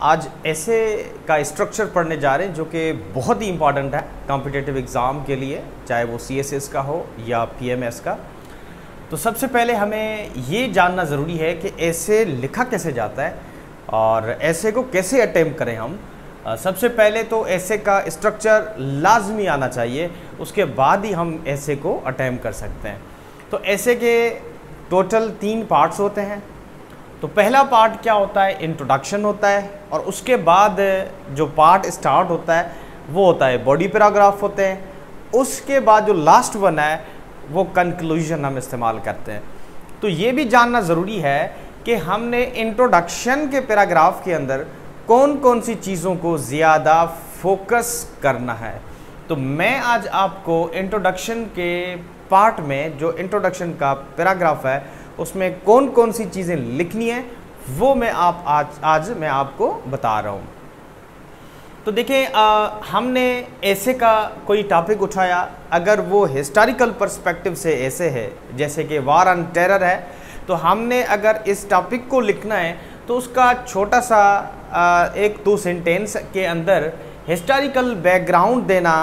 आज ऐसे का स्ट्रक्चर पढ़ने जा रहे हैं जो कि बहुत ही इम्पॉर्टेंट है कॉम्पिटिटिव एग्ज़ाम के लिए, चाहे वो CSS का हो या PMS का। तो सबसे पहले हमें ये जानना ज़रूरी है कि ऐसे लिखा कैसे जाता है और ऐसे को कैसे अटेम्प्ट करें हम। सबसे पहले तो ऐसे का स्ट्रक्चर लाजमी आना चाहिए, उसके बाद ही हम ऐसे को अटेम्प्ट कर सकते हैं। तो ऐसे के टोटल 3 पार्ट्स होते हैं। तो पहला पार्ट क्या होता है, इंट्रोडक्शन होता है, और उसके बाद जो पार्ट स्टार्ट होता है वो होता है बॉडी पैराग्राफ होते हैं। उसके बाद जो लास्ट वन है वो कंक्लूजन हम इस्तेमाल करते हैं। तो ये भी जानना ज़रूरी है कि हमने इंट्रोडक्शन के पैराग्राफ के अंदर कौन कौन सी चीज़ों को ज़्यादा फोकस करना है। तो मैं आज आपको इंट्रोडक्शन के पार्ट में जो इंट्रोडक्शन का पैराग्राफ है उसमें कौन कौन सी चीज़ें लिखनी है वो मैं आज मैं आपको बता रहा हूँ। तो देखें, हमने ऐसे का कोई टॉपिक उठाया, अगर वो हिस्टोरिकल पर्सपेक्टिव से ऐसे है जैसे कि वार ऑन टेरर है, तो हमने अगर इस टॉपिक को लिखना है तो उसका छोटा सा 1-2 सेंटेंस के अंदर हिस्टोरिकल बैकग्राउंड देना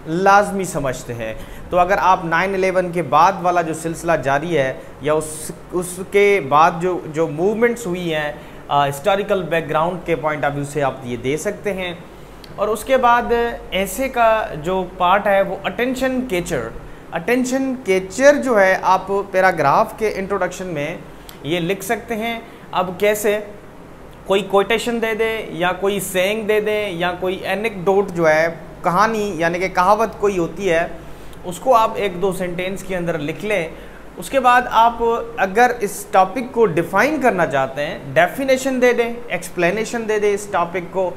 लाजमी समझते हैं। तो अगर आप 9/11 के बाद वाला जो सिलसिला जारी है या उसके बाद जो मूवमेंट्स हुई हैं हिस्टोरिकल बैकग्राउंड के पॉइंट ऑफ व्यू से आप ये दे सकते हैं। और उसके बाद ऐसे का जो पार्ट है वो अटेंशन कैचर जो है आप पैराग्राफ के इंट्रोडक्शन में ये लिख सकते हैं। अब कैसे, कोई कोटेशन दे दे या कोई सेइंग दे दे या कोई एनेक्डोट जो है कहानी यानी कि कहावत कोई होती है उसको आप 1-2 सेंटेंस के अंदर लिख लें। उसके बाद आप अगर इस टॉपिक को डिफ़ाइन करना चाहते हैं डेफिनेशन दे दें, एक्सप्लेनेशन दे दें इस टॉपिक को।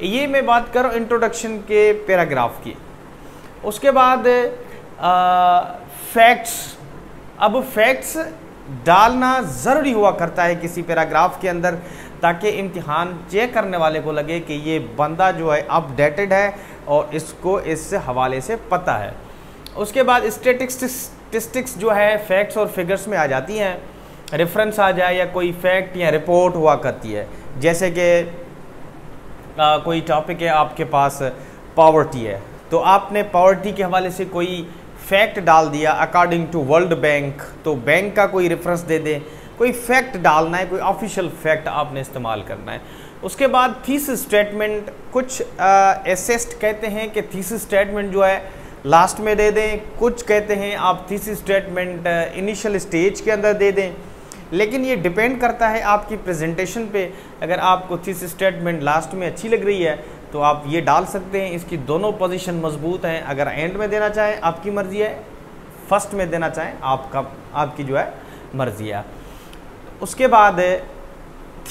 ये मैं बात कर रहा हूँ इंट्रोडक्शन के पैराग्राफ की। उसके बाद फैक्ट्स। अब फैक्ट्स डालना ज़रूरी हुआ करता है किसी पैराग्राफ के अंदर, ताकि इम्तिहान चेक करने वाले को लगे कि ये बंदा जो है अपडेटेड है और इसको इस हवाले से पता है। उसके बाद स्टैटिस्टिक्स जो है फैक्ट्स और फिगर्स में आ जाती हैं, रेफरेंस आ जाए या कोई फैक्ट या रिपोर्ट हुआ करती है। जैसे कि कोई टॉपिक है आपके पास पॉवर्टी है, तो आपने पॉवर्टी के हवाले से कोई फैक्ट डाल दिया अकॉर्डिंग टू वर्ल्ड बैंक, तो बैंक का कोई रेफरेंस दे दें, कोई फैक्ट डालना है, कोई ऑफिशियल फैक्ट आपने इस्तेमाल करना है। उसके बाद थीसिस स्टेटमेंट, कुछ एसेस्ट कहते हैं कि थीसिस स्टेटमेंट जो है लास्ट में दे दें, कुछ कहते हैं आप थीसिस स्टेटमेंट इनिशियल स्टेज के अंदर दे दें। लेकिन ये डिपेंड करता है आपकी प्रेजेंटेशन पे। अगर आपको थीसिस स्टेटमेंट लास्ट में अच्छी लग रही है तो आप ये डाल सकते हैं। इसकी दोनों पोजीशन मजबूत हैं। अगर एंड में देना चाहें आपकी मर्ज़ी है, फर्स्ट में देना चाहें आपकी जो है मर्ज़ी है। उसके बाद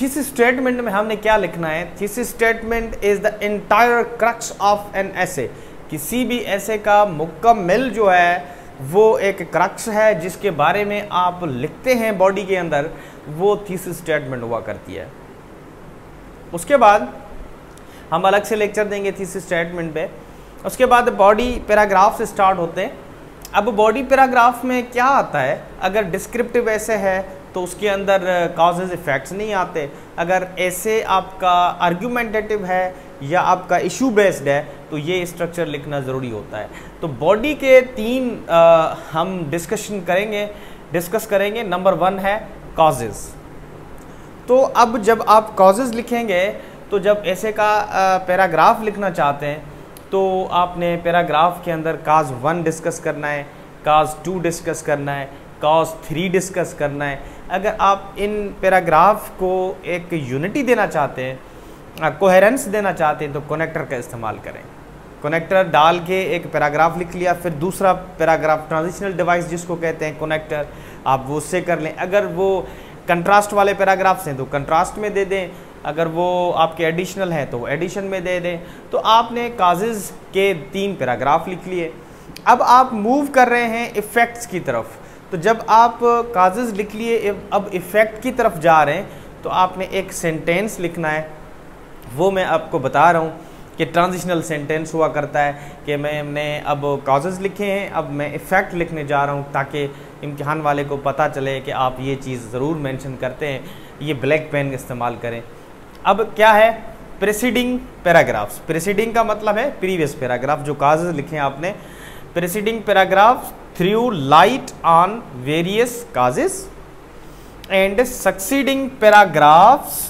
थीसिस स्टेटमेंट में हमने क्या लिखना है, thesis statement is the entire crux of an essay. किसी भी ऐसे का मुकम्मल जो है वो एक क्रक्स है जिसके बारे में आप लिखते हैं बॉडी के अंदर, वो थीसिस स्टेटमेंट हुआ करती है। उसके बाद हम अलग से लेक्चर देंगे थीसिस स्टेटमेंट पे। उसके बाद बॉडी पैराग्राफ से स्टार्ट होते हैं। अब बॉडी पैराग्राफ में क्या आता है, अगर डिस्क्रिप्टिव ऐसे है तो उसके अंदर कॉजेज इफ़ेक्ट्स नहीं आते। अगर ऐसे आपका आर्ग्यूमेंटेटिव है या आपका इशू बेस्ड है तो ये स्ट्रक्चर लिखना ज़रूरी होता है। तो बॉडी के 3 हम डिस्कस करेंगे। नंबर 1 है कॉजेज़। तो अब जब आप कॉजेज़ लिखेंगे तो जब ऐसे का पैराग्राफ लिखना चाहते हैं तो आपने पैराग्राफ के अंदर काज 1 डिस्कस करना है, काज 2 डिस्कस करना है, काज 3 डिस्कस करना है। अगर आप इन पैराग्राफ को एक यूनिटी देना चाहते हैं, कोहेरेंस देना चाहते हैं, तो कनेक्टर का इस्तेमाल करें। कनेक्टर डाल के एक पैराग्राफ लिख लिया, फिर दूसरा पैराग्राफ ट्रांजिशनल डिवाइस जिसको कहते हैं कनेक्टर, आप वो उससे कर लें। अगर वो कंट्रास्ट वाले पैराग्राफ्स हैं तो कंट्रास्ट में दे दें, अगर वो आपके एडिशनल हैं तो एडिशन में दे दें। तो आपने काजेज़ के 3 पैराग्राफ लिख लिए। अब आप मूव कर रहे हैं इफ़ेक्ट्स की तरफ। तो जब आप काजेज़ लिख लिए, अब इफ़ेक्ट की तरफ जा रहे हैं तो आपने एक सेंटेंस लिखना है। वो मैं आपको बता रहा हूँ कि ट्रांजिशनल सेंटेंस हुआ करता है कि मैंने अब काजेज़ लिखे हैं, अब मैं इफ़ेक्ट लिखने जा रहा हूँ ताकि इम्तिहान वाले को पता चले कि आप ये चीज़ ज़रूर मेंशन करते हैं, ये ब्लैक पेन इस्तेमाल करें। अब क्या है, प्रेसिडिंग पैराग्राफ्स। प्रेसिडिंग का मतलब है प्रीवियस पैराग्राफ, जो काजेज लिखे हैं आपने। Presiding paragraph through light on various causes and succeeding paragraphs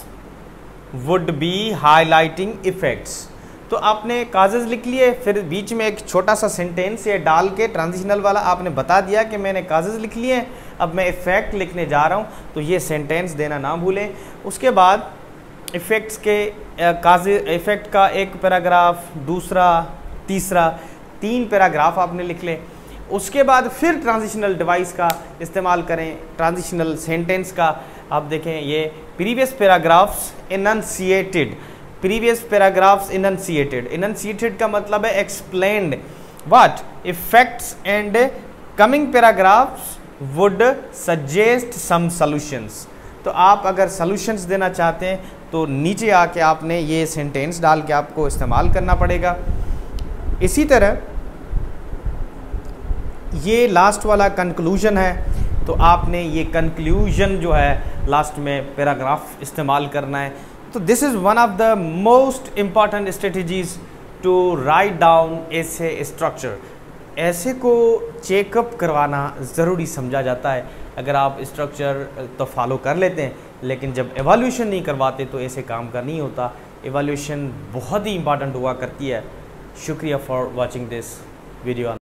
would be highlighting effects. तो आपने काजेज लिख लिए, फिर बीच में एक छोटा सा सेंटेंस ये डाल के ट्रांजिशनल वाला आपने बता दिया कि मैंने काजेज लिख लिए, अब मैं इफ़ेक्ट लिखने जा रहा हूँ, तो ये सेंटेंस देना ना भूलें। उसके बाद इफ़ेक्ट्स के काजेज, इफ़ेक्ट का एक पैराग्राफ, दूसरा, तीसरा, 3 पैराग्राफ आपने लिख ले। उसके बाद फिर ट्रांजिशनल डिवाइस का इस्तेमाल करें, ट्रांजिशनल सेंटेंस का। आप देखें ये previous paragraphs enunciated, previous paragraphs enunciated, enunciated का मतलब है explained what effects and coming paragraphs would suggest some solutions. तो आप अगर सॉल्यूशंस देना चाहते हैं तो नीचे आके आपने ये सेंटेंस डाल के आपको इस्तेमाल करना पड़ेगा। इसी तरह ये लास्ट वाला कंक्लूजन है, तो आपने ये कंक्लूजन जो है लास्ट में पैराग्राफ इस्तेमाल करना है। तो this is one of the most important strategies to write down essay structure. Essay को चेकअप करवाना ज़रूरी समझा जाता है। अगर आप स्ट्रक्चर तो फॉलो कर लेते हैं, लेकिन जब एवोल्यूशन नहीं करवाते तो ऐसे काम का नहीं होता। एवोल्यूशन बहुत ही इंपॉर्टेंट हुआ करती है। शुक्रिया फॉर वॉचिंग दिस वीडियो।